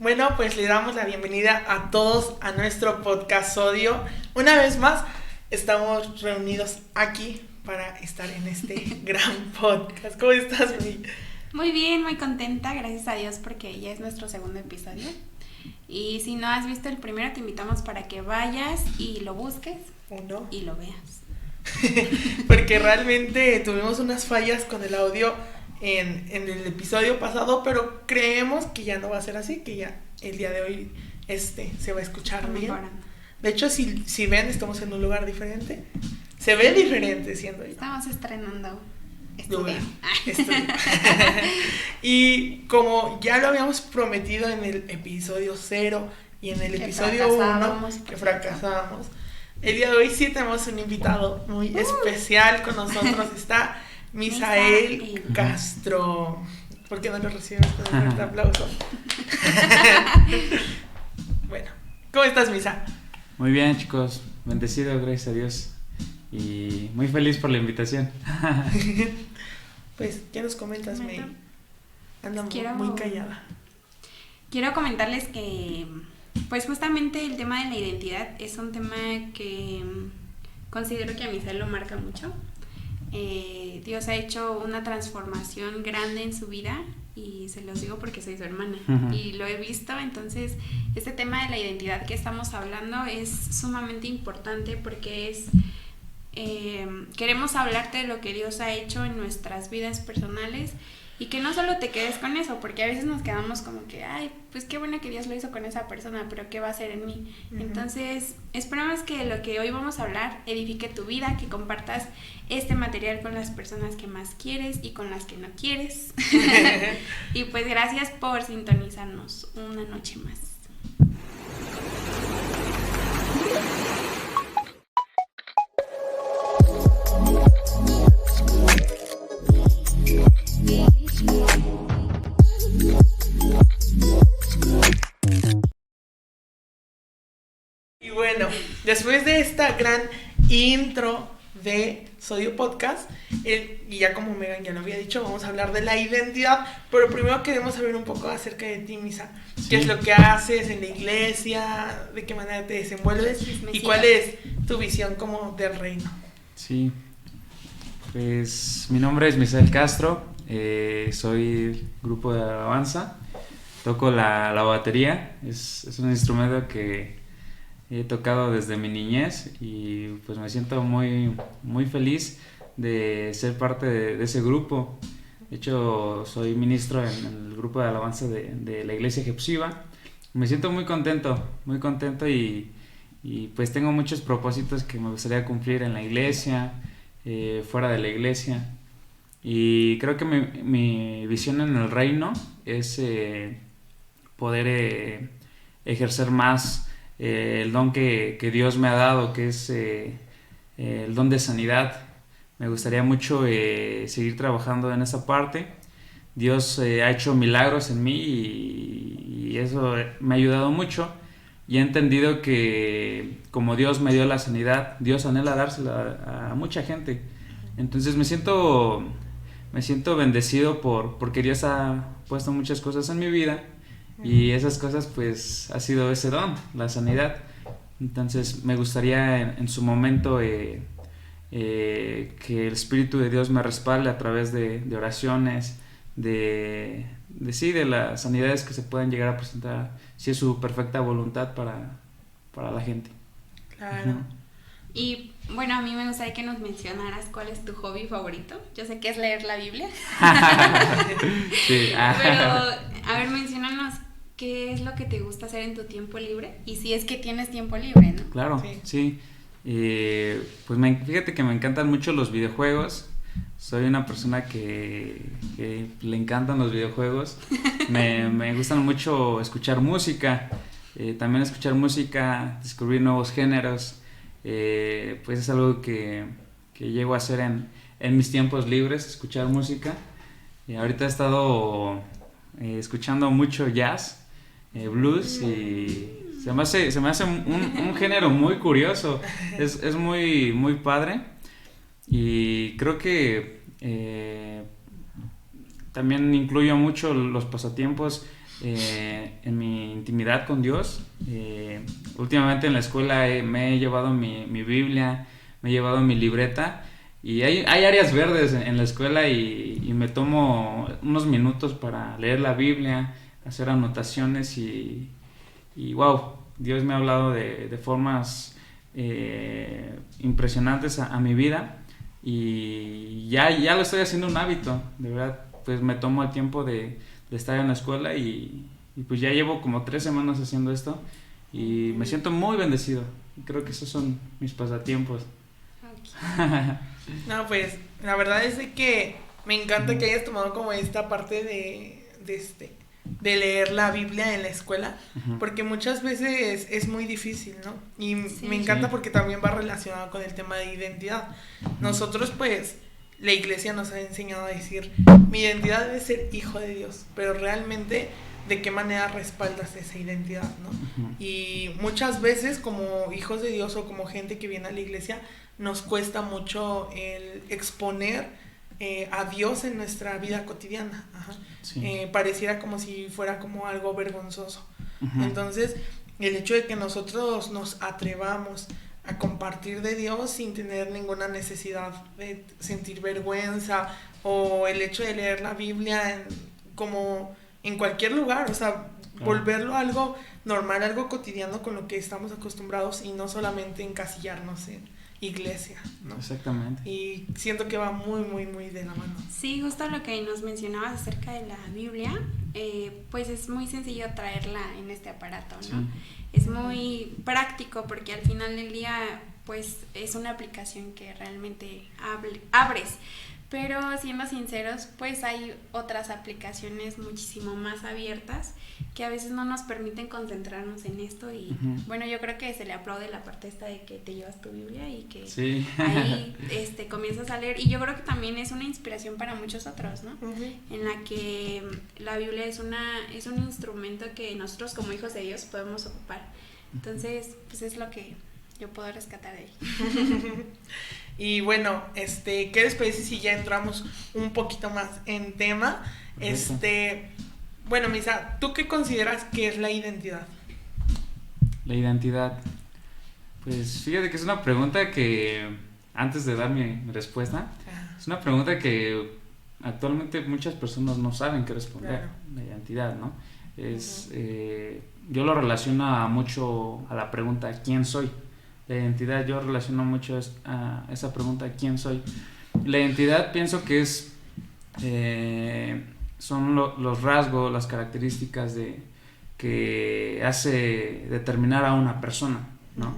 Bueno, pues le damos la bienvenida a todos a nuestro podcast Sodio. Una vez más, estamos reunidos aquí para estar en este gran podcast. ¿Cómo estás, Mi? Muy bien, muy contenta, gracias a Dios, porque ya es nuestro segundo episodio. Y si no has visto el primero, te invitamos para que vayas y lo busques y lo veas. Porque realmente tuvimos unas fallas con el audio en el episodio pasado, pero creemos que ya no va a ser así, que ya el día de hoy se va a escuchar bien. Mejorando. De hecho, si ven, estamos en un lugar diferente. Se ve diferente siendo yo. Estamos estrenando Lugar. Y como ya lo habíamos prometido en el episodio 0 y en el episodio 1, que fracasamos, el día de hoy sí tenemos un invitado muy especial con nosotros. Está Misael Castro. ¿Por qué no lo recibimos con un fuerte aplauso? Bueno, ¿cómo estás, Misa? Muy bien, chicos, bendecido, gracias a Dios, y muy feliz por la invitación. Pues, ¿qué nos comentas, May? Anda muy callada. Quiero comentarles que, pues justamente el tema de la identidad es un tema que considero que a Misael lo marca mucho. Dios ha hecho una transformación grande en su vida y se los digo porque soy su hermana y lo he visto. Entonces este tema de la identidad que estamos hablando es sumamente importante porque es queremos hablarte de lo que Dios ha hecho en nuestras vidas personales y que no solo te quedes con eso, porque a veces nos quedamos como que, ay, pues qué bueno que Dios lo hizo con esa persona, pero ¿qué va a hacer en mí? Entonces, esperamos que lo que hoy vamos a hablar edifique tu vida, que compartas este material con las personas que más quieres y con las que no quieres. Y pues gracias por sintonizarnos una noche más. Y bueno, después de esta gran intro de Sodio Podcast, y ya como Megan ya lo había dicho, vamos a hablar de la identidad, pero primero queremos saber un poco acerca de ti, Misa. Sí. ¿Qué es lo que haces en la iglesia? ¿De qué manera te desenvuelves? ¿Y cuál es tu visión como del reino? Sí, pues mi nombre es Misael Castro, soy grupo de alabanza, toco la batería, es un instrumento que he tocado desde mi niñez y pues me siento muy, muy feliz de ser parte de ese grupo. De hecho, soy ministro en el grupo de alabanza de la iglesia Jepsiva. Me siento muy contento y pues tengo muchos propósitos que me gustaría cumplir en la iglesia, fuera de la iglesia. Y creo que mi visión en el reino es poder ejercer más el don que Dios me ha dado, que es el don de sanidad. Me gustaría mucho seguir trabajando en esa parte. Dios ha hecho milagros en mí y eso me ha ayudado mucho. Y he entendido que como Dios me dio la sanidad, Dios anhela dársela a mucha gente. Entonces me siento bendecido porque Dios ha puesto muchas cosas en mi vida. Y esas cosas pues ha sido ese don, la sanidad. Entonces me gustaría en su momento que el Espíritu de Dios me respalde a través de oraciones, de las sanidades que se pueden llegar a presentar, si es su perfecta voluntad para la gente. Claro. Y bueno, a mí me gustaría que nos mencionaras cuál es tu hobby favorito. Yo sé que es leer la Biblia. Sí. Pero, a ver, menciónanos qué es lo que te gusta hacer en tu tiempo libre y si es que tienes tiempo libre, ¿no? Claro, sí. Pues fíjate que me encantan mucho los videojuegos. Soy una persona que le encantan los videojuegos. Me gustan mucho escuchar música. También escuchar música, descubrir nuevos géneros. Pues es algo que llego a hacer en mis tiempos libres, escuchar música. Ahorita he estado escuchando mucho jazz, blues, y se me hace un género muy curioso. Es muy, muy padre. Y creo que también incluyo mucho los pasatiempos en mi intimidad con Dios. Últimamente en la escuela me he llevado mi Biblia, me he llevado mi libreta, y hay áreas verdes en la escuela y me tomo unos minutos para leer la Biblia, hacer anotaciones y wow, Dios me ha hablado de formas impresionantes a mi vida, y ya lo estoy haciendo un hábito, de verdad. Pues me tomo el tiempo de estar en la escuela y pues ya llevo como 3 semanas haciendo esto y me siento muy bendecido. Creo que esos son mis pasatiempos. Okay. No, pues la verdad es de que me encanta que hayas tomado como esta parte de leer la Biblia en la escuela, porque muchas veces es muy difícil, ¿no? Y sí, me encanta sí. porque también va relacionado con el tema de identidad. Nosotros pues la iglesia nos ha enseñado a decir, mi identidad debe ser hijo de Dios, pero realmente de qué manera respaldas esa identidad, ¿no? Y muchas veces como hijos de Dios o como gente que viene a la iglesia nos cuesta mucho el exponer a Dios en nuestra vida cotidiana. Sí. Pareciera como si fuera como algo vergonzoso. Entonces el hecho de que nosotros nos atrevamos a compartir de Dios sin tener ninguna necesidad de sentir vergüenza, o el hecho de leer la Biblia como en cualquier lugar, o sea, volverlo algo normal, algo cotidiano con lo que estamos acostumbrados y no solamente encasillarnos en iglesia, ¿no? Exactamente. Y siento que va muy, muy, muy de la mano. Sí, justo lo que nos mencionabas acerca de la Biblia, pues es muy sencillo traerla en este aparato, ¿no? Sí. Es muy práctico porque al final del día pues es una aplicación que realmente abres, pero siendo sinceros pues hay otras aplicaciones muchísimo más abiertas que a veces no nos permiten concentrarnos en esto y bueno, yo creo que se le aplaude la parte esta de que te llevas tu Biblia y que sí. Ahí comienzas a leer, y yo creo que también es una inspiración para muchos otros, ¿no? En la que la Biblia es un instrumento que nosotros como hijos de Dios podemos ocupar. Entonces, pues es lo que yo puedo rescatar de ahí. Y bueno, ¿qué les parece si ya entramos un poquito más en tema? Bueno, Misa, ¿tú qué consideras que es la identidad? La identidad, pues fíjate que es una pregunta que, antes de dar mi respuesta, es una pregunta que actualmente muchas personas no saben qué responder. Claro. La identidad, ¿no? Yo lo relaciono mucho a la pregunta ¿quién soy? La identidad, yo relaciono mucho a esa pregunta ¿quién soy? La identidad pienso que son los rasgos, las características que hace determinar a una persona, ¿no?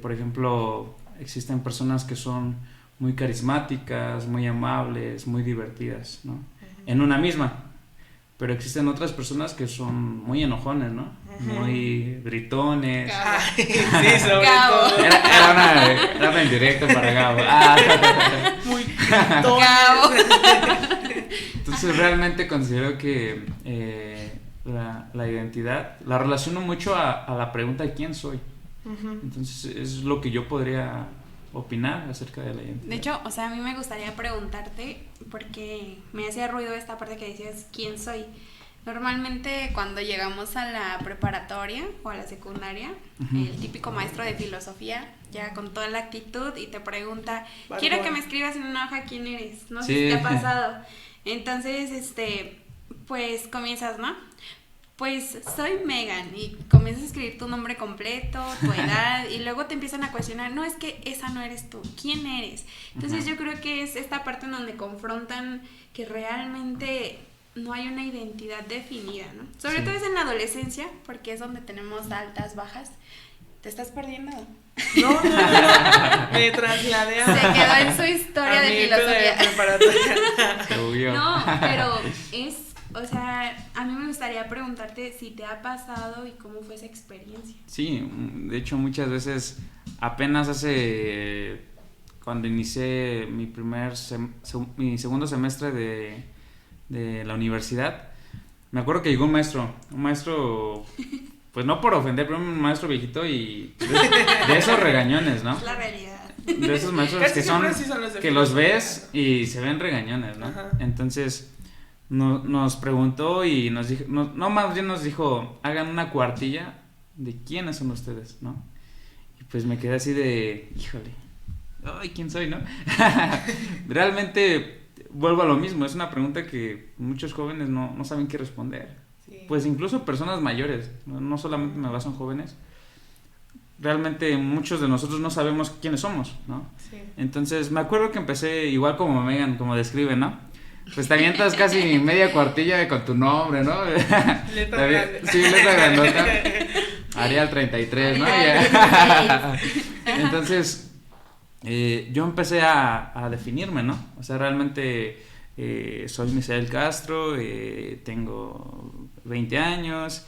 Por ejemplo, existen personas que son muy carismáticas, muy amables, muy divertidas, ¿no? En una misma. Pero existen otras personas que son muy enojones, ¿no? Muy gritones. Ay, sí, sobre todo. Era una indirecta para Gabo. Muy gritones. Entonces realmente considero que la identidad la relaciono mucho a la pregunta ¿quién soy? Entonces es lo que yo podría opinar acerca de la identidad. De hecho, o sea, a mí me gustaría preguntarte, porque me hacía ruido esta parte que decías ¿quién soy? Normalmente cuando llegamos a la preparatoria o a la secundaria, el típico maestro de filosofía llega con toda la actitud y te pregunta, quiero que me escribas en una hoja quién eres, no sé si te ha pasado. Entonces, pues comienzas, ¿no? Pues soy Megan, y comienzas a escribir tu nombre completo, tu edad, y luego te empiezan a cuestionar, no, es que esa no eres tú, ¿quién eres? Entonces yo creo que es esta parte en donde confrontan que realmente no hay una identidad definida, ¿no? Sobre todo es en la adolescencia, porque es donde tenemos altas, bajas. ¿Te estás perdiendo? No. Me trasladé Se quedó en su historia de filosofía. No, pero o sea, a mí me gustaría preguntarte si te ha pasado y cómo fue esa experiencia. Sí, de hecho muchas veces, apenas cuando inicié mi segundo semestre de la universidad, me acuerdo que llegó un maestro, pues no por ofender, pero un maestro viejito y de esos regañones, ¿no? La realidad. De esos maestros que los ves y se ven regañones, ¿no? Entonces nos preguntó y nos dijo, no, más bien nos dijo, hagan una cuartilla de quiénes son ustedes, ¿no? Y pues me quedé así de, híjole, ay, ¿quién soy, no? Realmente vuelvo a lo mismo, es una pregunta que muchos jóvenes no saben qué responder. Sí. Pues incluso personas mayores, no solamente me baso en jóvenes. Realmente muchos de nosotros no sabemos quiénes somos, ¿no? Sí. Entonces me acuerdo que empecé igual como Megan, como describe, ¿no? Pues te avientas casi media cuartilla con tu nombre, ¿no? Letra grande. Sí, letra grandota. Arial 33, ¿no? Entonces yo empecé a definirme, ¿no? O sea, realmente soy Misael Castro, tengo 20 años,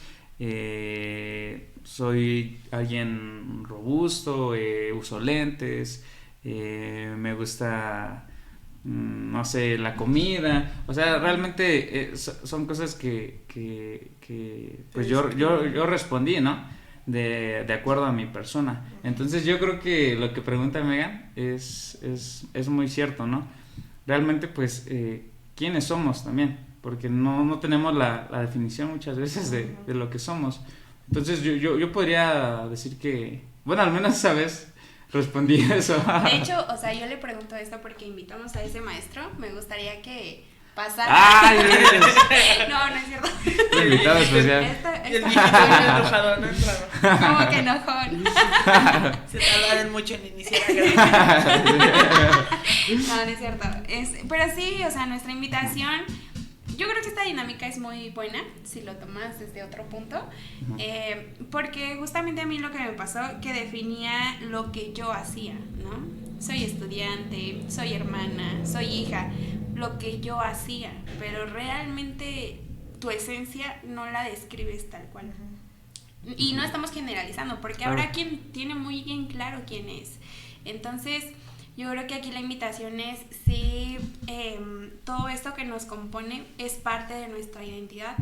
soy alguien robusto, uso lentes, me gusta, no sé, la comida. O sea, realmente son cosas que pues yo respondí, ¿no? De acuerdo a mi persona. Entonces yo creo que lo que pregunta Megan es muy cierto, ¿no? Realmente pues quiénes somos también, porque no tenemos la definición muchas veces de lo que somos. Entonces yo podría decir que, bueno, al menos esa vez respondí eso. De hecho, o sea, yo le pregunto esto porque invitamos a ese maestro. Me gustaría que pasara. ¡Ay! No es cierto. El invitado especial. El enojado, no entraba. ¿Cómo que enojón? Se tardaron mucho en iniciar. No es cierto. Pero sí, o sea, nuestra invitación. Yo creo que esta dinámica es muy buena si lo tomas desde otro punto, porque justamente a mí lo que me pasó que definía lo que yo hacía, ¿no? Soy estudiante, soy hermana, soy hija, lo que yo hacía, pero realmente tu esencia no la describes tal cual. Y no estamos generalizando, porque habrá quien tiene muy bien claro quién es. Entonces, yo creo que aquí la invitación es, sí, todo esto que nos compone es parte de nuestra identidad,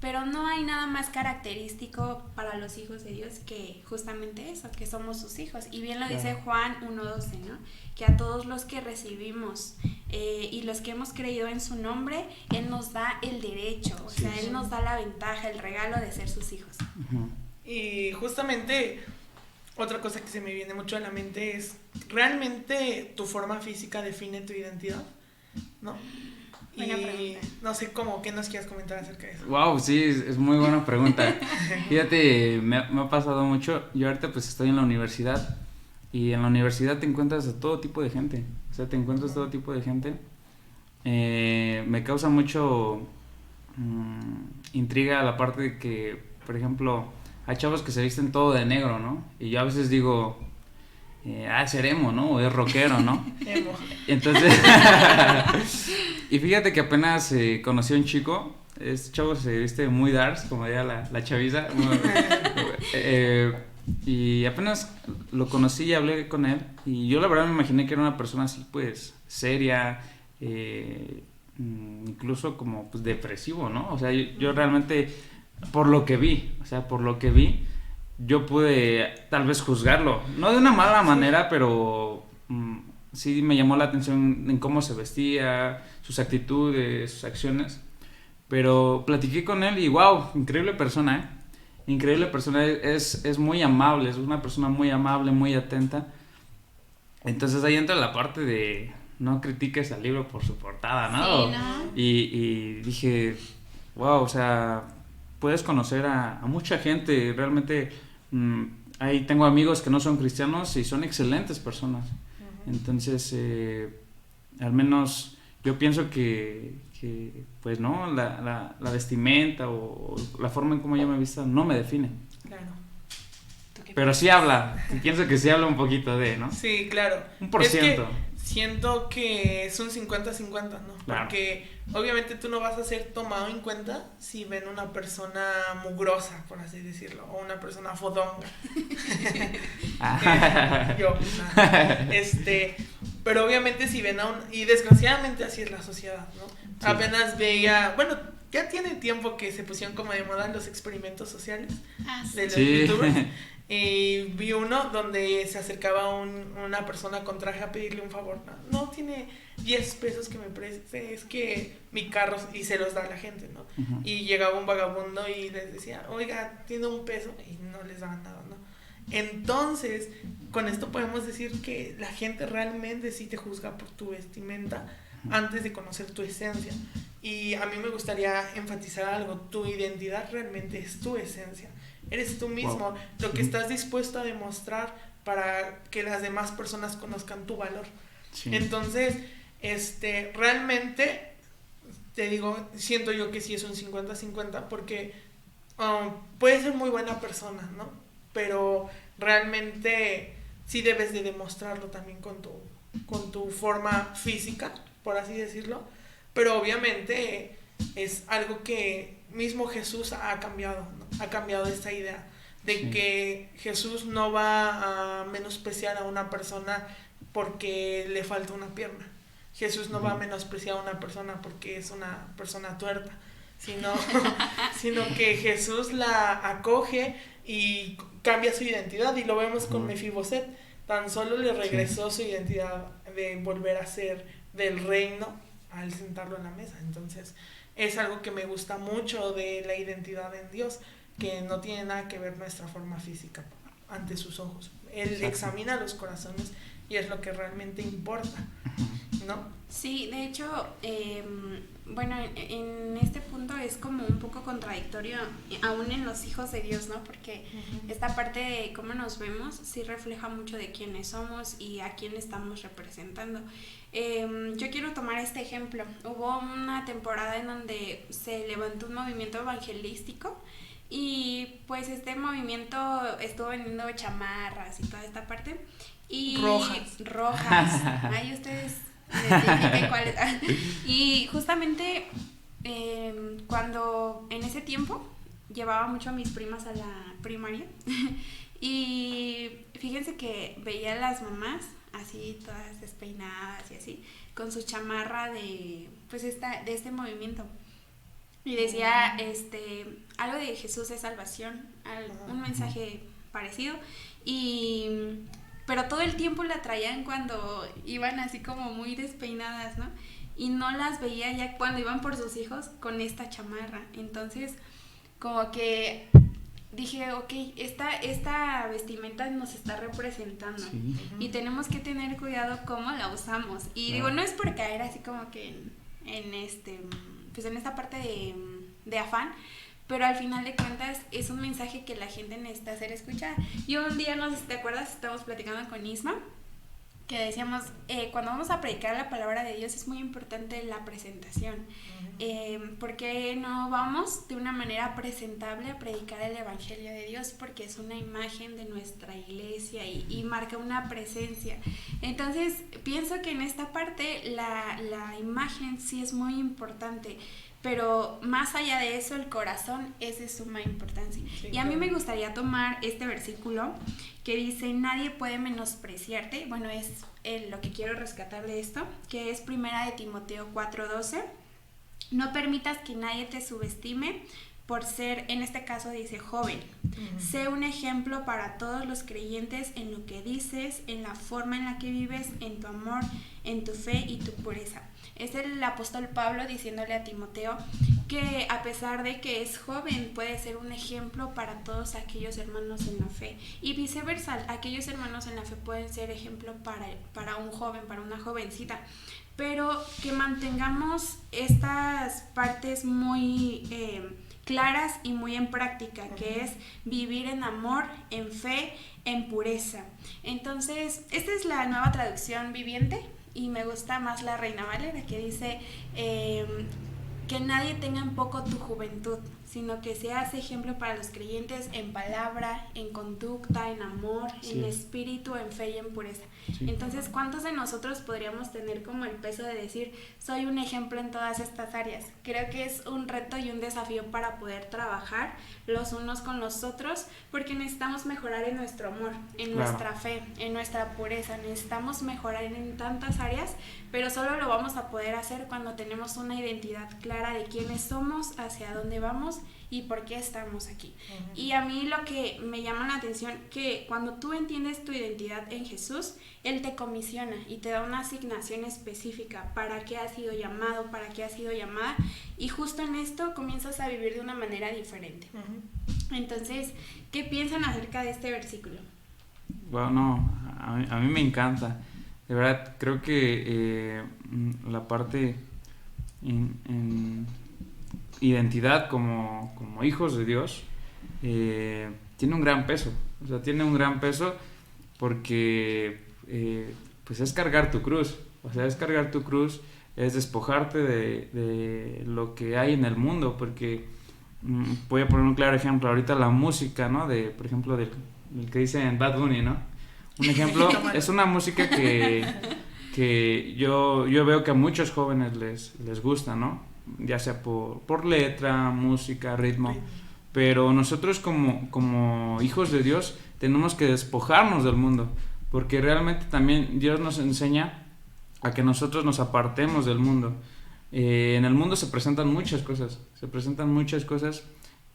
pero no hay nada más característico para los hijos de Dios que justamente eso, que somos sus hijos. Y bien lo dice Juan 1:12, ¿no? Que a todos los que recibimos y los que hemos creído en su nombre, Él nos da el derecho, o sea, Él nos da la ventaja, el regalo de ser sus hijos. Y justamente otra cosa que se me viene mucho a la mente es, ¿realmente tu forma física define tu identidad? ¿No? Buena pregunta. No sé cómo, ¿qué nos quieres comentar acerca de eso? Wow, sí, es muy buena pregunta. Fíjate, me ha pasado mucho. Yo ahorita pues estoy en la universidad y en la universidad te encuentras a todo tipo de gente. O sea, te encuentras todo tipo de gente. Me causa mucho intriga la parte de que, por ejemplo, hay chavos que se visten todo de negro, ¿no? Y yo a veces digo, es emo, ¿no? O es rockero, ¿no? Emo. Entonces, y fíjate que apenas conocí a un chico, este chavo se viste muy darks, como diría la chaviza, y apenas lo conocí y hablé con él, y yo la verdad me imaginé que era una persona así, pues, seria, incluso como, pues, depresivo, ¿no? O sea, yo realmente, por lo que vi, yo pude tal vez juzgarlo, no de una mala manera, pero sí me llamó la atención en cómo se vestía, sus actitudes, sus acciones, pero platiqué con él y wow, increíble persona, increíble persona, es muy amable, es una persona muy amable, muy atenta. Entonces ahí entra la parte de no critiques al libro por su portada, ¿no? Sí, ¿no? Y dije, wow, o sea, puedes conocer a mucha gente, realmente ahí tengo amigos que no son cristianos y son excelentes personas. Entonces, al menos yo pienso que pues no, la vestimenta o la forma en cómo yo me he visto no me define. Claro. Pero sí habla, pienso que sí habla un poquito de, ¿no? Sí, claro. 1%. Es que siento que es un 50-50, ¿no? Claro. Porque obviamente tú no vas a ser tomado en cuenta si ven una persona mugrosa, por así decirlo, o una persona fodonga. Yo, pero obviamente si ven a un... Y desgraciadamente así es la sociedad, ¿no? Sí. Apenas veía... Bueno, ya tiene tiempo que se pusieron como de moda los experimentos sociales de los Sí. youtubers. Y vi uno donde se acercaba una persona con traje a pedirle un favor. No tiene 10 pesos que me preste, es que mi carro, y se los da a la gente, ¿no? Ujú. Y llegaba un vagabundo y les decía, oiga, tiene un peso, y no les daban nada, ¿no? Entonces, con esto podemos decir que la gente realmente sí te juzga por tu vestimenta antes de conocer tu esencia. Y a mí me gustaría enfatizar algo, tu identidad realmente es tu esencia. Eres tú mismo, Wow. lo que estás dispuesto a demostrar para que las demás personas conozcan tu valor. Sí. Entonces, realmente, te digo, siento yo que sí es un 50-50 porque puedes ser muy buena persona, ¿no? Pero realmente sí debes de demostrarlo también con tu forma física, por así decirlo. Pero obviamente es algo que mismo Jesús ha cambiado, ¿no? Ha cambiado esta idea de Sí. que Jesús no va a menospreciar a una persona porque le falta una pierna. Jesús no va a menospreciar a una persona porque es una persona tuerta, sino que Jesús la acoge y cambia su identidad, y lo vemos con Mefiboset. Tan solo le regresó su identidad de volver a ser del reino al sentarlo en la mesa. Entonces es algo que me gusta mucho de la identidad en Dios, que no tiene nada que ver nuestra forma física ante sus ojos. Él Exacto. examina los corazones y es lo que realmente importa, ¿no? Sí, de hecho, bueno, en este punto es como un poco contradictorio, aún en los hijos de Dios, ¿no? Porque esta parte de cómo nos vemos sí refleja mucho de quiénes somos y a quién estamos representando. Yo quiero tomar este ejemplo. Hubo una temporada en donde se levantó un movimiento evangelístico y pues este movimiento estuvo vendiendo chamarras y toda esta parte. Y rojas. Ahí ustedes identifiquen cuáles. Y justamente cuando en ese tiempo llevaba mucho a mis primas a la primaria y fíjense que veía a las mamás así todas despeinadas y así con su chamarra de este movimiento y decía algo de Jesús es salvación, un mensaje parecido, pero todo el tiempo la traían cuando iban así como muy despeinadas, ¿no? Y no las veía ya cuando iban por sus hijos con esta chamarra. Entonces, como que dije, ok, esta vestimenta nos está representando. Sí. Y tenemos que tener cuidado cómo la usamos. Y digo, no es por caer así como que en esta parte de afán, pero al final de cuentas es un mensaje que la gente necesita hacer escuchar. Y un día, no sé si te acuerdas, estábamos platicando con Isma, que decíamos, cuando vamos a predicar la palabra de Dios es muy importante la presentación. Porque no vamos de una manera presentable a predicar el evangelio de Dios, porque es una imagen de nuestra iglesia y marca una presencia. Entonces pienso que en esta parte la imagen sí es muy importante, pero más allá de eso el corazón es de suma importancia. Sí, y a mí me gustaría tomar este versículo que dice, nadie puede menospreciarte. Bueno, es lo que quiero rescatar de esto, que es 1 Timoteo 4:12. No permitas que nadie te subestime por ser, en este caso dice, joven. Sé un ejemplo para todos los creyentes en lo que dices, en la forma en la que vives, en tu amor, en tu fe y tu pureza. Es el apóstol Pablo diciéndole a Timoteo que a pesar de que es joven, puede ser un ejemplo para todos aquellos hermanos en la fe. Y viceversa, aquellos hermanos en la fe pueden ser ejemplo para un joven, para una jovencita. Pero que mantengamos estas partes muy claras y muy en práctica, que es vivir en amor, en fe, en pureza. Entonces, esta es la nueva traducción viviente y me gusta más la Reina Valera, que dice que nadie tenga en poco tu juventud, sino que seas ejemplo para los creyentes en palabra, en conducta, en amor, en espíritu, en fe y en pureza. Sí. Entonces, ¿cuántos de nosotros podríamos tener como el peso de decir, soy un ejemplo en todas estas áreas? Creo que es un reto y un desafío para poder trabajar los unos con los otros, porque necesitamos mejorar en nuestro amor, en nuestra fe, en nuestra pureza. Necesitamos mejorar en tantas áreas, pero solo lo vamos a poder hacer cuando tenemos una identidad clara de quiénes somos, hacia dónde vamos y por qué estamos aquí. Y a mí lo que me llama la atención, que cuando tú entiendes tu identidad en Jesús, Él te comisiona y te da una asignación específica para qué has sido llamado, para qué has sido llamada, y justo en esto comienzas a vivir de una manera diferente. Entonces, ¿qué piensan acerca de este versículo? Bueno, a mí me encanta. De verdad, creo que la parte en identidad como hijos de Dios tiene un gran peso. O sea, tiene un gran peso porque pues es cargar tu cruz. O sea, es cargar tu cruz, es despojarte de lo que hay en el mundo, porque voy a poner un claro ejemplo. Ahorita la música, ¿no? Por ejemplo, del que dice en Bad Bunny, ¿no? Un ejemplo, es una música que yo veo que a muchos jóvenes les gusta, ¿no? Ya sea por letra, música, ritmo, pero nosotros como hijos de Dios tenemos que despojarnos del mundo, porque realmente también Dios nos enseña a que nosotros nos apartemos del mundo. En el mundo se presentan muchas cosas,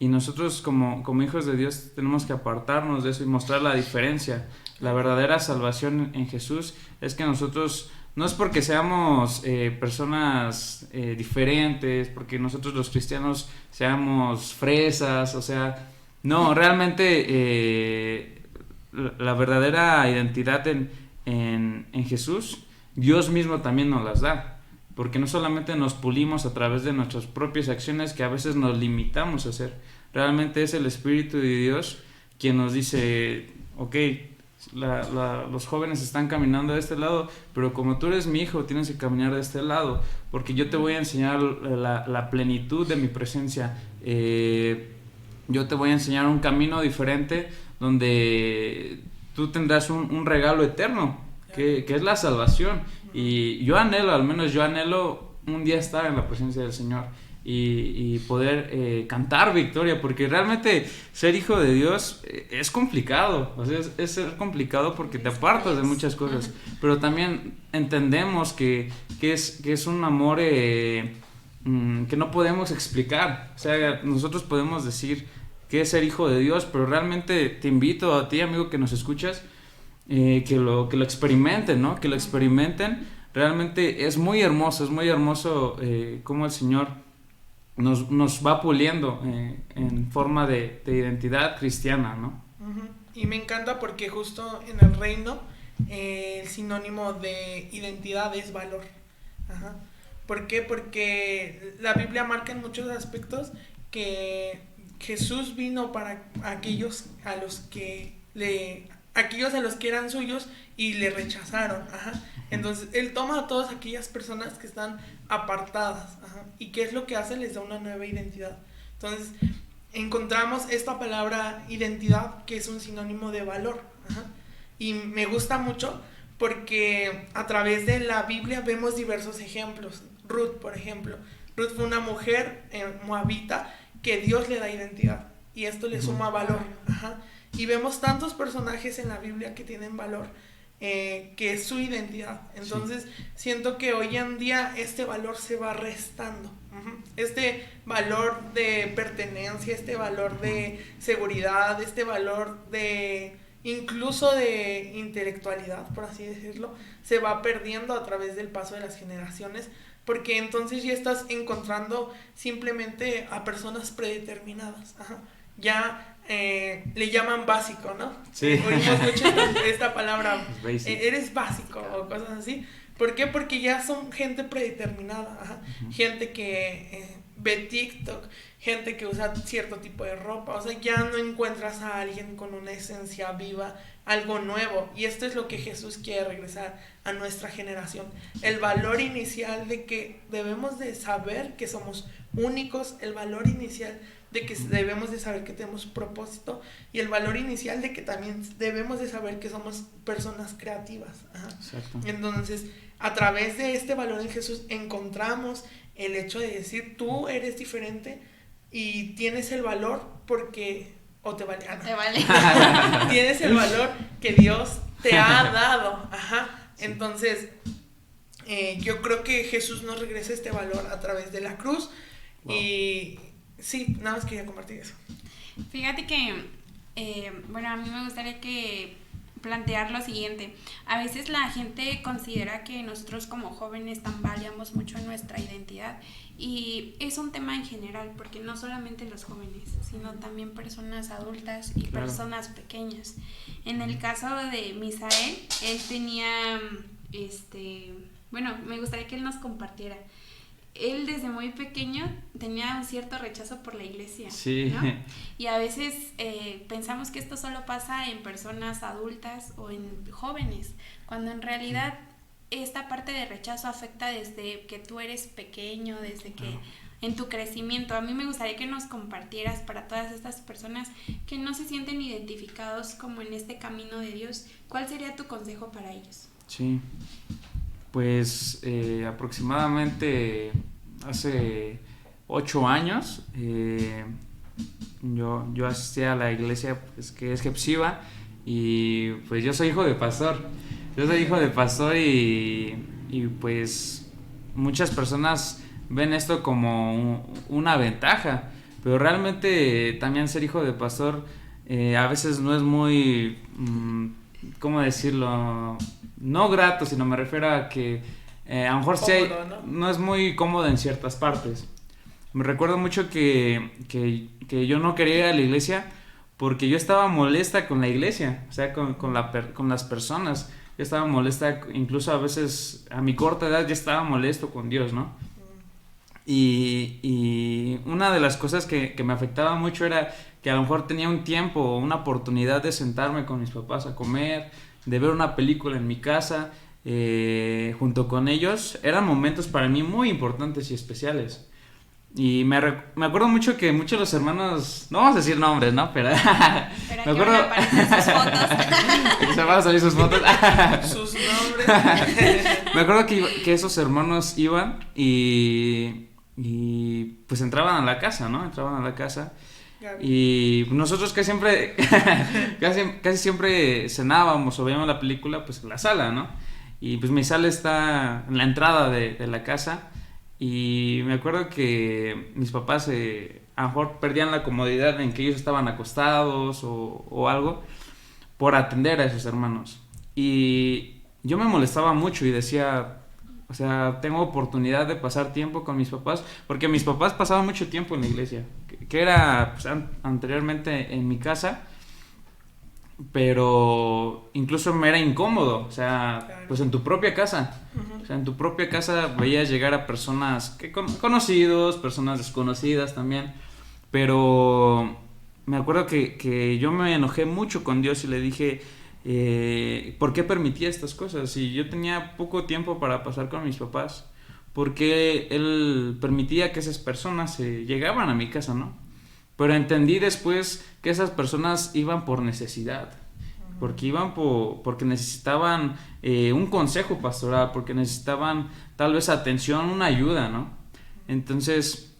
y nosotros como hijos de Dios tenemos que apartarnos de eso y mostrar la diferencia. La verdadera salvación en Jesús es que nosotros, no es porque seamos personas diferentes, porque nosotros los cristianos seamos fresas, o sea, no, realmente la verdadera identidad en Jesús, Dios mismo también nos las da, porque no solamente nos pulimos a través de nuestras propias acciones que a veces nos limitamos a hacer, realmente es el Espíritu de Dios quien nos dice, ok, los jóvenes están caminando de este lado, pero como tú eres mi hijo, tienes que caminar de este lado, porque yo te voy a enseñar la plenitud de mi presencia. Yo te voy a enseñar un camino diferente donde tú tendrás un regalo eterno, que es la salvación. Y al menos yo anhelo un día estar en la presencia del Señor y poder cantar victoria, porque realmente ser hijo de Dios es complicado. O sea, es ser complicado porque te apartas de muchas cosas, pero también entendemos que es un amor que no podemos explicar. O sea, nosotros podemos decir que es ser hijo de Dios, pero realmente te invito a ti, amigo, que nos escuchas, que lo experimenten, ¿no? Que lo experimenten. Realmente es muy hermoso cómo el Señor nos va puliendo en forma de identidad cristiana, ¿no? Y me encanta porque justo en el reino el sinónimo de identidad es valor. ¿Por qué? Porque la Biblia marca en muchos aspectos que Jesús vino para aquellos a los que eran suyos y le rechazaron. Entonces Él toma a todas aquellas personas que están apartadas. ¿Y qué es lo que hace? Les da una nueva identidad. Entonces encontramos esta palabra identidad, que es un sinónimo de valor. Y me gusta mucho porque a través de la Biblia vemos diversos ejemplos. Ruth, por ejemplo. Ruth fue una mujer moabita que Dios le da identidad y esto le suma valor. Y vemos tantos personajes en la Biblia que tienen valor, que es su identidad. Entonces siento que hoy en día este valor se va restando. Este valor de pertenencia, este valor de seguridad, este valor de incluso de intelectualidad, por así decirlo, se va perdiendo a través del paso de las generaciones, porque entonces ya estás encontrando simplemente a personas predeterminadas. Ya le llaman básico, ¿no? Sí. Oímos mucho esta palabra, eres básico o cosas así. ¿Por qué? Porque ya son gente predeterminada. Gente que ve TikTok, gente que usa cierto tipo de ropa. O sea, ya no encuentras a alguien con una esencia viva, algo nuevo. Y esto es lo que Jesús quiere regresar a nuestra generación. El valor inicial de que debemos de saber que somos únicos, el valor inicial de que debemos de saber que tenemos un propósito, y el valor inicial de que también debemos de saber que somos personas creativas. Ajá. Exacto. Entonces, a través de este valor en Jesús encontramos el hecho de decir, tú eres diferente y tienes el valor porque, o te vale, Te vale. tienes el valor que Dios te ha dado. Ajá. Entonces, yo creo que Jesús nos regresa este valor a través de la cruz. Wow. Y sí, nada más quería compartir eso. Fíjate que, bueno, a mí me gustaría plantear lo siguiente. A veces la gente considera que nosotros como jóvenes tambaleamos mucho en nuestra identidad, y es un tema en general, porque no solamente los jóvenes, sino también personas adultas y claro, personas pequeñas. En el caso de Misael, él tenía, bueno, me gustaría que él nos compartiera. Él desde muy pequeño tenía un cierto rechazo por la iglesia, sí, ¿no? Y a veces pensamos que esto solo pasa en personas adultas o en jóvenes, cuando en realidad esta parte de rechazo afecta desde que tú eres pequeño, desde que en tu crecimiento. A mí me gustaría que nos compartieras, para todas estas personas que no se sienten identificados como en este camino de Dios, ¿cuál sería tu consejo para ellos? Sí, pues aproximadamente hace 8 años yo asistí a la iglesia, pues, que es Hepsiba, y pues yo soy hijo de pastor. Y pues muchas personas ven esto como una ventaja, pero realmente también ser hijo de pastor a veces no es muy, ¿cómo decirlo? No grato, sino me refiero a que a lo mejor cómodo, no es muy cómodo en ciertas partes. Me recuerdo mucho que yo no quería ir a la iglesia porque yo estaba molesta con la iglesia, o sea, con las personas. Yo estaba molesta, incluso a veces a mi corta edad ya estaba molesto con Dios, ¿no? Y una de las cosas que me afectaba mucho era que a lo mejor tenía un tiempo o una oportunidad de sentarme con mis papás a comer, de ver una película en mi casa, junto con ellos. Eran momentos para mí muy importantes y especiales. Y me acuerdo mucho que muchos de los hermanos, no vamos a decir nombres, ¿no? Pero me acuerdo. Van a aparecer sus fotos. Se van a salir sus fotos. Sus nombres. Me acuerdo que esos hermanos iban y pues entraban a la casa, ¿no? Y nosotros casi siempre cenábamos o veíamos la película pues en la sala, ¿no? Y pues mi sala está en la entrada de la casa. Y me acuerdo que mis papás a lo mejor perdían la comodidad en que ellos estaban acostados o algo por atender a esos hermanos. Y yo me molestaba mucho y decía, o sea, tengo oportunidad de pasar tiempo con mis papás, porque mis papás pasaban mucho tiempo en la iglesia, que era pues, anteriormente en mi casa, pero incluso me era incómodo, o sea, claro, pues en tu propia casa. O sea, en tu propia casa veías llegar a personas conocidos, personas desconocidas también, pero me acuerdo que yo me enojé mucho con Dios y le dije, ¿por qué permitía estas cosas? Si yo tenía poco tiempo para pasar con mis papás, ¿por qué Él permitía que esas personas llegaban a mi casa, no? Pero entendí después que esas personas iban por necesidad, porque porque necesitaban un consejo pastoral, porque necesitaban tal vez atención, una ayuda, ¿no? Entonces,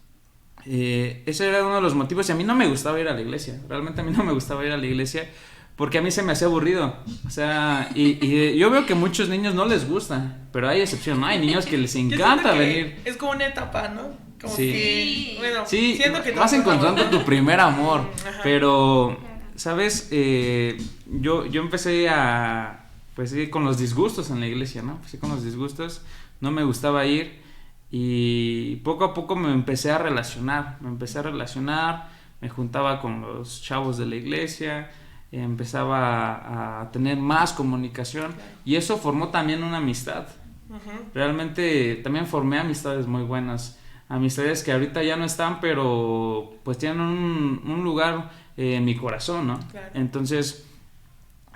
ese era uno de los motivos. Y a mí no me gustaba ir a la iglesia, realmente a mí no me gustaba ir a la iglesia, porque a mí se me hacía aburrido. O sea, y yo veo que muchos niños no les gusta, pero hay excepción, ¿no? Hay niños que les encanta venir. Es como una etapa, ¿no? Como sí. Que, bueno, sí, siento que vas encontrando tu primer amor. Ajá. Pero, ¿sabes? Yo empecé pues con los disgustos en la iglesia, ¿no? Empecé con los disgustos, no me gustaba ir, y poco a poco me empecé a relacionar, me juntaba con los chavos de la iglesia, empezaba a tener más comunicación, claro, y eso formó también una amistad. Uh-huh. Realmente también formé amistades muy buenas, amistades que ahorita ya no están, pero pues tienen un lugar en mi corazón, ¿no? Claro. Entonces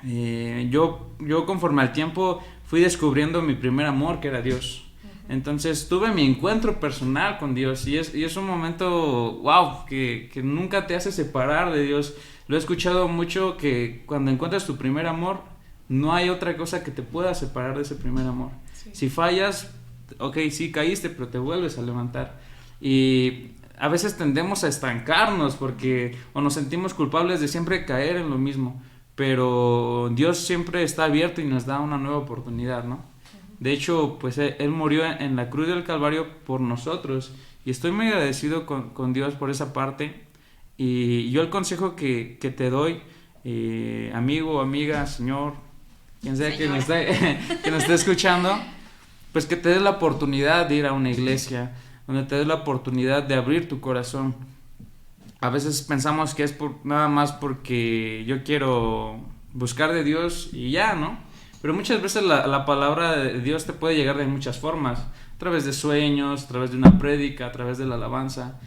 yo conforme al tiempo fui descubriendo mi primer amor, que era Dios. Uh-huh. Entonces tuve mi encuentro personal con Dios y es un momento, wow, que nunca te hace separar de Dios. Lo he escuchado mucho que cuando encuentras tu primer amor, no hay otra cosa que te pueda separar de ese primer amor. Sí. Si fallas, ok, sí caíste, pero te vuelves a levantar. Y a veces tendemos a estancarnos porque o nos sentimos culpables de siempre caer en lo mismo, pero Dios siempre está abierto y nos da una nueva oportunidad, ¿no? De hecho, pues Él murió en la cruz del Calvario por nosotros y estoy muy agradecido con Dios por esa parte. Y yo el consejo que te doy, amigo, amiga, señor, quien sea que nos esté escuchando, pues que te des la oportunidad de ir a una iglesia, donde te des la oportunidad de abrir tu corazón. A veces pensamos que es nada más porque yo quiero buscar de Dios y ya, ¿no? Pero muchas veces la palabra de Dios te puede llegar de muchas formas, a través de sueños, a través de una prédica, a través de la alabanza.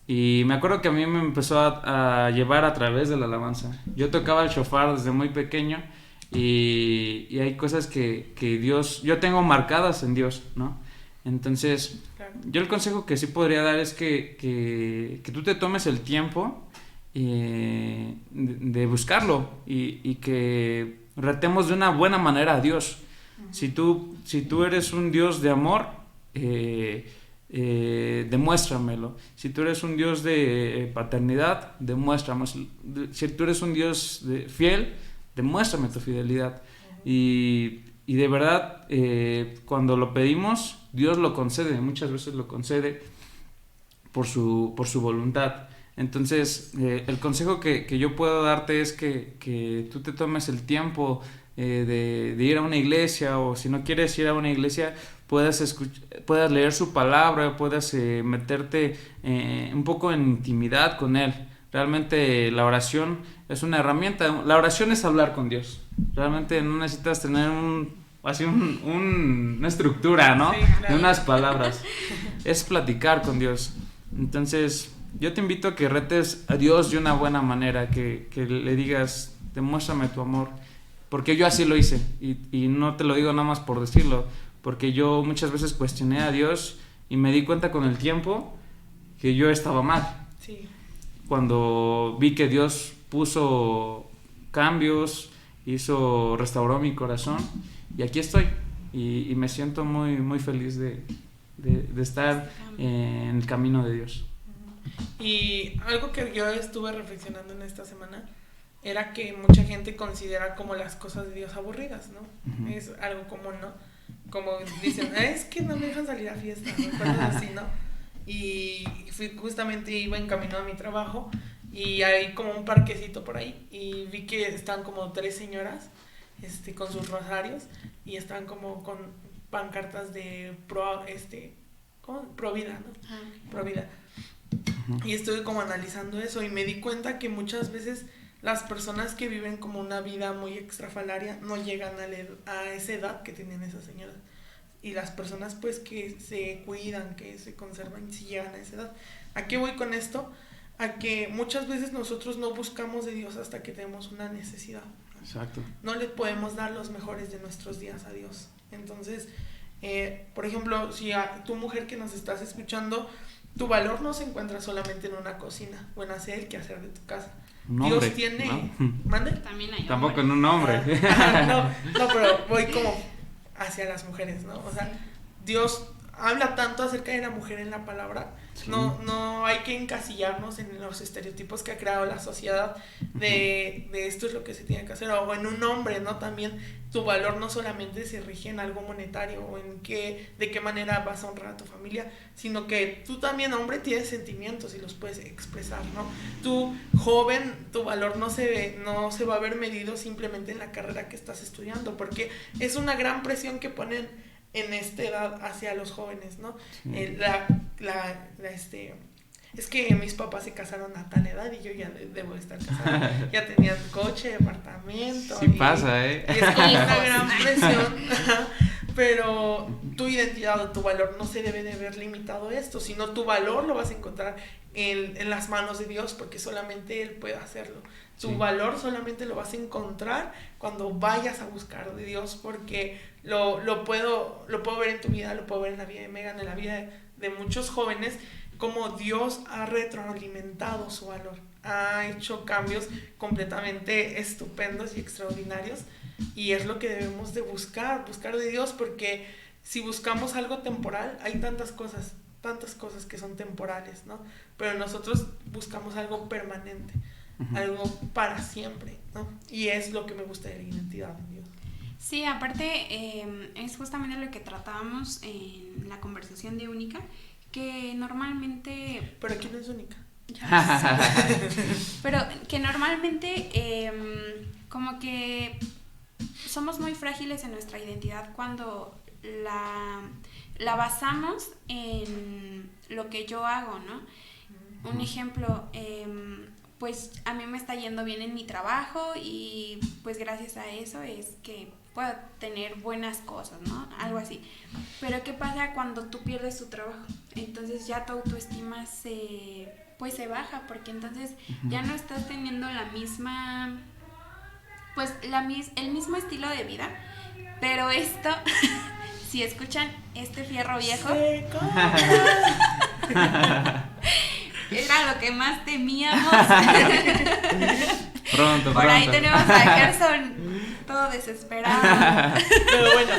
Y me acuerdo que a mí me empezó a llevar a través de la alabanza. Yo tocaba el shofar desde muy pequeño y hay cosas que Dios, yo tengo marcadas en Dios, ¿no? Entonces, claro, yo el consejo que sí podría dar es que tú te tomes el tiempo de buscarlo y que retemos de una buena manera a Dios. Uh-huh. Si tú eres un Dios de amor, demuéstramelo. Si tú eres un Dios de paternidad, demuéstramelo. Si tú eres un Dios fiel, demuéstrame tu fidelidad. Uh-huh. Y de verdad, cuando lo pedimos, Dios lo concede. Muchas veces lo concede por su voluntad. Entonces, el consejo que yo puedo darte es que tú te tomes el tiempo de ir a una iglesia, o si no quieres ir a una iglesia, puedas leer su palabra, puedas meterte un poco en intimidad con Él. Realmente la oración es una herramienta. La oración es hablar con Dios. Realmente no necesitas tener una estructura, ¿no? Sí, claro. De unas palabras. Es platicar con Dios. Entonces, yo te invito a que retes a Dios de una buena manera, que le digas, demuéstrame tu amor, porque yo así lo hice, y no te lo digo nada más por decirlo, porque yo muchas veces cuestioné a Dios y me di cuenta con el tiempo que yo estaba mal. Sí. Cuando vi que Dios puso cambios, restauró mi corazón, y aquí estoy, y me siento muy, muy feliz de estar en el camino de Dios. Y algo que yo estuve reflexionando en esta semana era que mucha gente considera como las cosas de Dios aburridas, ¿no? Uh-huh. Es algo común, ¿no? Como dicen, es que no me dejan salir a fiesta, ¿no? Cosas así, ¿no? Y justamente iba en camino a mi trabajo y hay como un parquecito por ahí y vi que están como 3 señoras con sus rosarios y están como con pancartas de pro vida, ¿no? Uh-huh. Pro vida. Y estuve como analizando eso y me di cuenta que muchas veces las personas que viven como una vida muy extrafalaria no llegan a esa edad que tienen esas señoras, y las personas pues que se cuidan, que se conservan, sí llegan a esa edad. ¿A qué voy con esto? A que muchas veces nosotros no buscamos de Dios hasta que tenemos una necesidad. Exacto. No le podemos dar los mejores de nuestros días a Dios. Entonces, por ejemplo, si a tu mujer que nos estás escuchando, tu valor no se encuentra solamente en una cocina o en hacer el quehacer de tu casa. Dios tiene... ¿no? ¿Mande? También hay tampoco en un hombre. No, pero voy como hacia las mujeres, ¿no? O sea, Dios habla tanto acerca de la mujer en la palabra. Sí. No hay que encasillarnos en los estereotipos que ha creado la sociedad de esto es lo que se tiene que hacer, o en un hombre, ¿no? También tu valor no solamente se rige en algo monetario o en de qué manera vas a honrar a tu familia, sino que tú también, hombre, tienes sentimientos y los puedes expresar, ¿no? Tú, joven, tu valor no se va a ver medido simplemente en la carrera que estás estudiando, porque es una gran presión que ponen en esta edad hacia los jóvenes, ¿no? Sí. Es que mis papás se casaron a tal edad y yo ya debo estar casada. Ya tenían coche, departamento. Sí pasa, y es como una gran presión. Pero tu identidad o tu valor no se debe de ver limitado a esto, sino tu valor lo vas a encontrar en las manos de Dios, porque solamente Él puede hacerlo. Tu valor solamente lo vas a encontrar cuando vayas a buscar de Dios, porque lo puedo ver en tu vida, lo puedo ver en la vida de Megan, en la vida de muchos jóvenes, como Dios ha retroalimentado su valor, ha hecho cambios completamente estupendos y extraordinarios, y es lo que debemos de buscar de Dios, porque si buscamos algo temporal, hay tantas cosas que son temporales, ¿no? Pero nosotros buscamos algo permanente, algo para siempre, ¿no? Y es lo que me gusta de la identidad de Dios. Sí, aparte es justamente lo que tratábamos en la conversación de Única, que normalmente... Pero aquí no es única. Pero que normalmente como que somos muy frágiles en nuestra identidad cuando la basamos en lo que yo hago, ¿no? Un ejemplo, pues a mí me está yendo bien en mi trabajo y pues gracias a eso es que puedo tener buenas cosas, ¿no? Algo así. Pero ¿qué pasa cuando tú pierdes tu trabajo? Entonces ya tu autoestima se baja, porque entonces ya no estás teniendo la misma, pues el mismo estilo de vida, pero esto, si escuchan este fierro viejo, era lo que más temíamos. Pronto. Por ahí tenemos a Gerson todo desesperado. Pero bueno,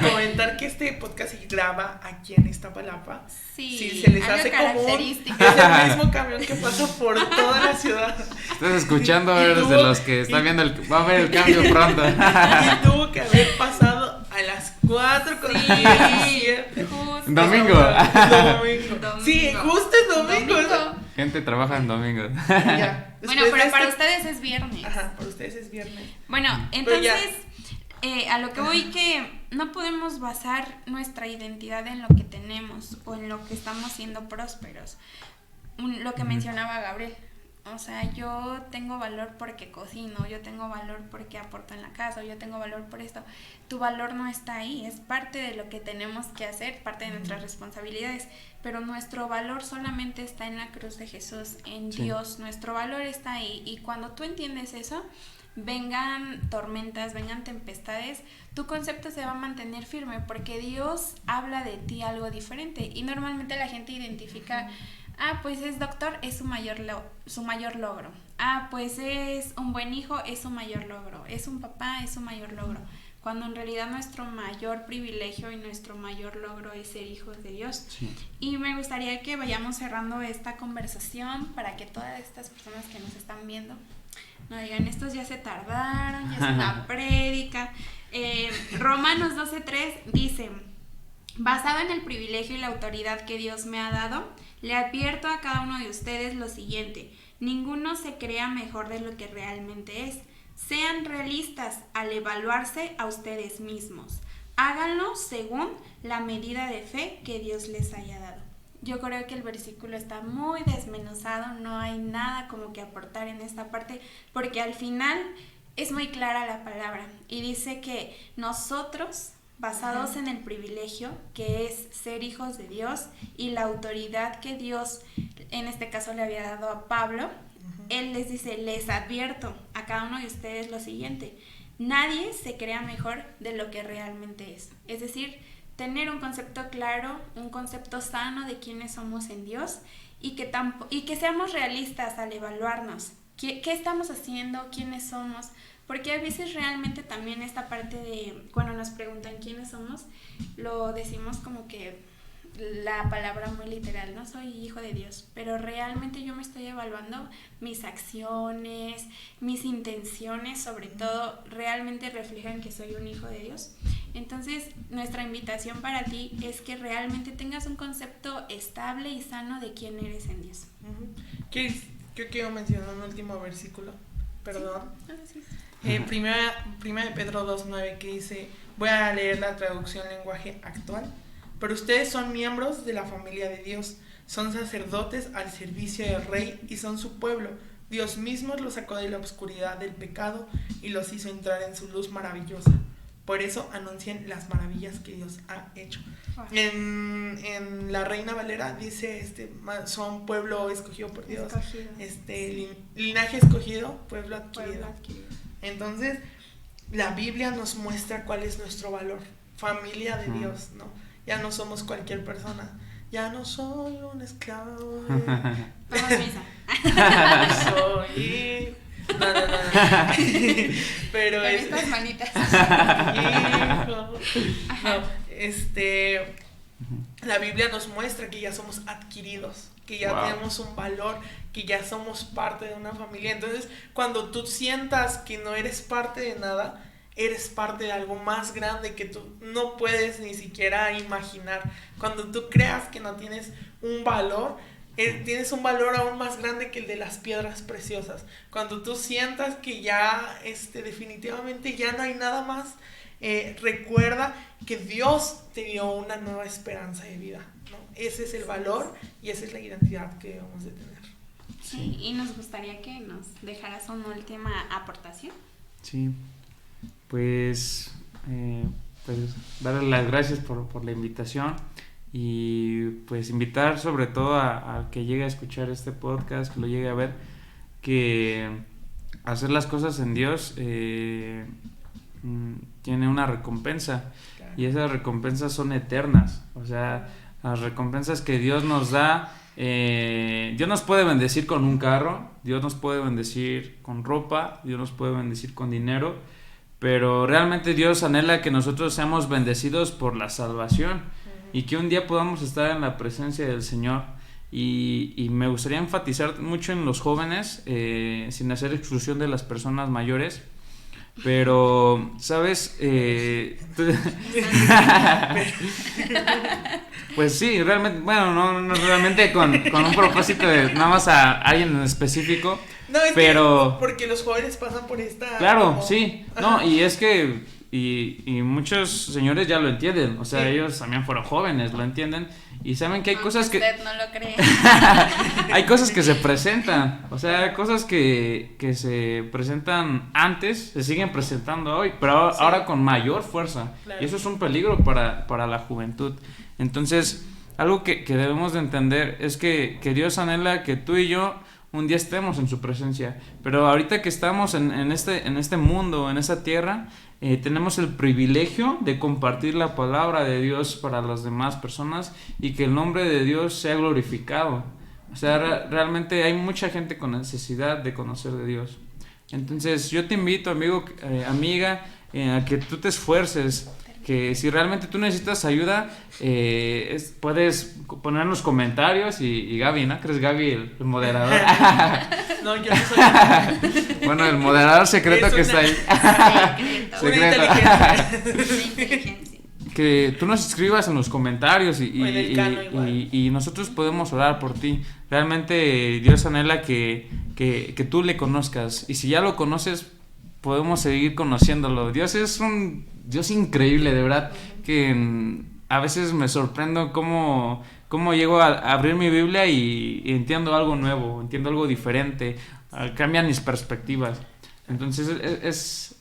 comentar que este podcast se graba aquí en Iztapalapa. Sí, se les hace común. Es el mismo camión que pasa por toda la ciudad. Estás escuchando, eres de los que está viendo va a ver el cambio pronto. Y tuvo que haber pasado a las 4:17. Domingo. Sí, justo es domingo. Gente trabaja en domingo. Ya, bueno, pero para ustedes es viernes. Ajá, para ustedes es viernes. Bueno, entonces a lo que voy, que no podemos basar nuestra identidad en lo que tenemos o en lo que estamos siendo prósperos. Lo que mencionaba Gabriel. O sea, yo tengo valor porque cocino, yo tengo valor porque aporto en la casa, yo tengo valor por esto. Tu valor no está ahí, es parte de lo que tenemos que hacer, parte de nuestras responsabilidades, pero nuestro valor solamente está en la cruz de Jesús, en Dios, nuestro valor está ahí. Y cuando tú entiendes eso, vengan tormentas, vengan tempestades, tu concepto se va a mantener firme, porque Dios habla de ti algo diferente. Y normalmente la gente identifica... pues es doctor, es su mayor logro. Pues es un buen hijo, es su mayor logro. Es un papá, es su mayor logro. Cuando en realidad nuestro mayor privilegio y nuestro mayor logro es ser hijos de Dios. Sí. Y me gustaría que vayamos cerrando esta conversación para que todas estas personas que nos están viendo no digan, estos ya se tardaron, ya es una prédica. Romanos 12:3 dice: basado en el privilegio y la autoridad que Dios me ha dado, le advierto a cada uno de ustedes lo siguiente: ninguno se crea mejor de lo que realmente es. Sean realistas al evaluarse a ustedes mismos. Háganlo según la medida de fe que Dios les haya dado. Yo creo que el versículo está muy desmenuzado, no hay nada como que aportar en esta parte, porque al final es muy clara la palabra y dice que nosotros, basados en el privilegio que es ser hijos de Dios y la autoridad que Dios en este caso le había dado a Pablo, él les dice: les advierto a cada uno de ustedes lo siguiente: nadie se crea mejor de lo que realmente es. Es decir, tener un concepto claro, un concepto sano de quiénes somos en Dios, y que seamos realistas al evaluarnos. ¿Qué estamos haciendo? ¿Quiénes somos? Porque a veces realmente también esta parte de cuando nos preguntan quiénes somos, lo decimos como que la palabra muy literal, no soy hijo de Dios, pero realmente yo me estoy evaluando mis acciones, mis intenciones, sobre todo, realmente reflejan que soy un hijo de Dios. Entonces, nuestra invitación para ti es que realmente tengas un concepto estable y sano de quién eres en Dios. Yo quiero mencionar un último versículo, perdón. Sí. Primera de Pedro 2:9, que dice, voy a leer la traducción lenguaje actual: pero ustedes son miembros de la familia de Dios, son sacerdotes al servicio del Rey y son su pueblo. Dios mismo los sacó de la oscuridad del pecado y los hizo entrar en su luz maravillosa. Por eso anuncien las maravillas que Dios ha hecho. Wow. En la Reina Valera dice, son pueblo escogido por Dios, Escogido. Linaje escogido, pueblo adquirido. Pueblo adquirido. Entonces, la Biblia nos muestra cuál es nuestro valor, familia de Dios, ¿no? Ya no somos cualquier persona, ya no soy un esclavo de... Vamos a misa. Soy... No. Pero Con es... estas manitas. Hijo. No, la Biblia nos muestra que ya somos adquiridos, que ya tenemos un valor, que ya somos parte de una familia. Entonces, cuando tú sientas que no eres parte de nada, eres parte de algo más grande que tú no puedes ni siquiera imaginar. Cuando tú creas que no tienes un valor, tienes un valor aún más grande que el de las piedras preciosas. Cuando tú sientas que ya definitivamente ya no hay nada más, recuerda que Dios te dio una nueva esperanza de vida, ¿no? Ese es el valor y esa es la identidad que debemos de tener. Sí, y nos gustaría que nos dejaras una última aportación. Sí, pues darle las gracias por la invitación. Y pues invitar sobre todo a que llegue a escuchar este podcast, que lo llegue a ver, que hacer las cosas en Dios tiene una recompensa, claro. Y esas recompensas son eternas. O sea, las recompensas que Dios nos da, Dios nos puede bendecir con un carro, Dios nos puede bendecir con ropa, Dios nos puede bendecir con dinero, pero realmente Dios anhela que nosotros seamos bendecidos por la salvación. Y que un día podamos estar en la presencia del Señor. Y me gustaría enfatizar mucho en los jóvenes, sin hacer exclusión de las personas mayores. Pero, ¿sabes? Pues sí, realmente, bueno, no realmente con un propósito de nada más a alguien en específico. No, es pero que porque los jóvenes pasan por esta... Claro, como... sí. No, y es que... Y muchos señores ya lo entienden, o sea, sí. Ellos también fueron jóvenes, lo entienden y saben que hay cosas que... Usted no lo cree. Hay cosas que se presentan, o sea, cosas que se presentan antes, se siguen presentando hoy, pero sí. Ahora con mayor fuerza, claro. Y eso es un peligro para la juventud. Entonces, algo que debemos de entender es que Dios anhela que tú y yo un día estemos en su presencia, pero ahorita que estamos en este mundo, en esta tierra, tenemos el privilegio de compartir la palabra de Dios para las demás personas y que el nombre de Dios sea glorificado. O sea, realmente hay mucha gente con necesidad de conocer de Dios. Entonces yo te invito, amigo, amiga, a que tú te esfuerces, que si realmente tú necesitas ayuda, puedes poner en los comentarios y Gaby, ¿no? ¿Crees Gaby el moderador? No, yo no soy. Bueno, el moderador secreto que está ahí. Secreto. Una inteligencia. Que tú nos escribas en los comentarios y nosotros podemos orar por ti. Realmente Dios anhela que tú le conozcas, y si ya lo conoces, podemos seguir conociéndolo. Dios es un Dios increíble, de verdad, que a veces me sorprendo cómo llego a abrir mi Biblia y entiendo algo nuevo, entiendo algo diferente, cambian mis perspectivas. Entonces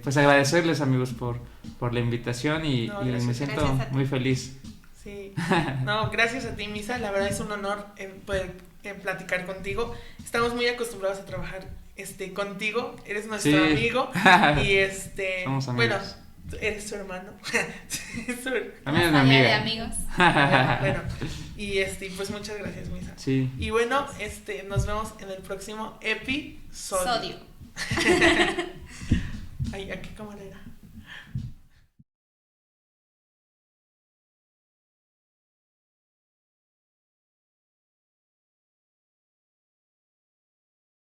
pues agradecerles, amigos, por la invitación y me siento muy feliz. Sí, no, gracias a ti, Misa, la verdad es un honor poder platicar contigo. Estamos muy acostumbrados a trabajar contigo, eres nuestro amigo y somos amigos. Bueno, eres su hermano. También es mi amiga. De amigos. Bueno, y pues muchas gracias, Misa. Sí. Y bueno, nos vemos en el próximo episodio.